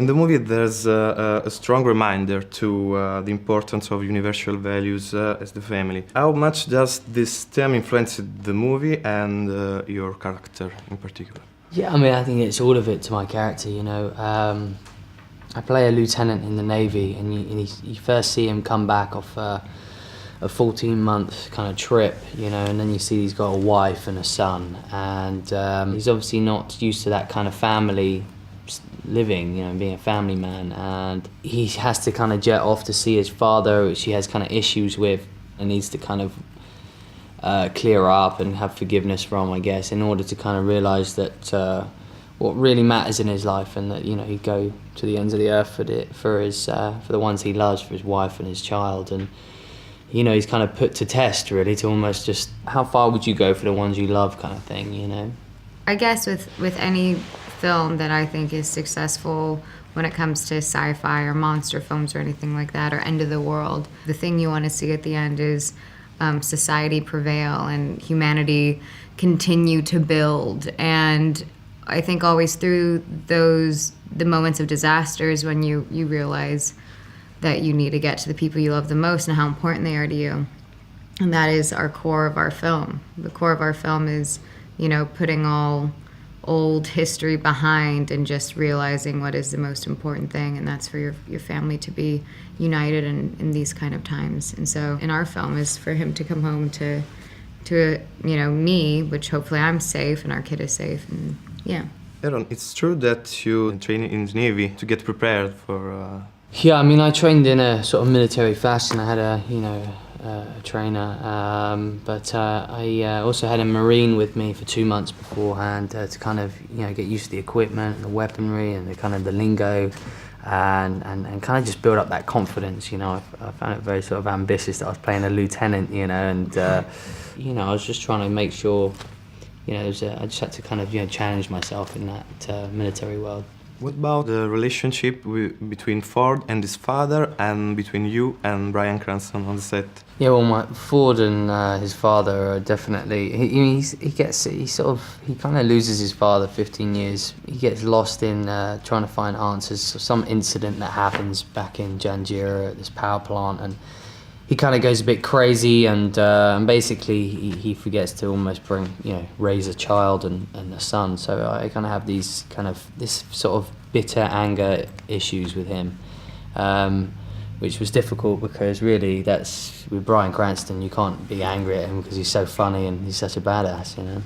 In the movie, there's a strong reminder to the importance of universal values as the family. How much does this theme influence the movie and your character in particular? Yeah, I mean, I think it's all of it to my character, you know. I play a lieutenant in the Navy, and you first see him come back off a 14-month kind of trip, you know, and then you see he's got a wife and a son, and he's obviously not used to that kind of family living, you know, being a family man, and he has to kind of jet off to see his father, which he has kind of issues with and needs to kind of clear up and have forgiveness from, I guess, in order to kind of realise that what really matters in his life, and that, you know, he'd go to the ends of the earth for the ones he loves, for his wife and his child. And you know, he's kind of put to test, really, to almost just how far would you go for the ones you love, kind of thing, you know. I guess with any film that I think is successful when it comes to sci-fi or monster films or anything like that, or end of the world, the thing you want to see at the end is society prevail and humanity continue to build. And I think always through the moments of disasters when you realize that you need to get to the people you love the most and how important they are to you. And that is our core of our film. The core of our film is, you know, putting all old history behind and just realizing what is the most important thing, and that's for your family to be united in these kind of times. And so in our film is for him to come home to you know, me, which hopefully I'm safe and our kid is safe, and yeah. Aaron, it's true that you train in the Navy to get prepared for... Yeah, I mean, I trained in a sort of military fashion. I had a trainer, but I also had a Marine with me for 2 months beforehand to kind of, you know, get used to the equipment, the weaponry, and the lingo, and kind of just build up that confidence. You know, I found it very sort of ambitious that I was playing a lieutenant, you know, and you know, I was just trying to make sure, you know, I just had to kind of, you know, challenge myself in that military world. What about the relationship between Ford and his father, and between you and Bryan Cranston on the set? Yeah, well, Ford and his father are definitely. He kind of loses his father 15 years. He gets lost in trying to find answers to some incident that happens back in Janjira at this power plant, and he kind of goes a bit crazy, and basically he forgets to almost raise a child and a son. So I kind of have this sort of bitter anger issues with him, which was difficult because really that's with Bryan Cranston, you can't be angry at him because he's so funny and he's such a badass, you know.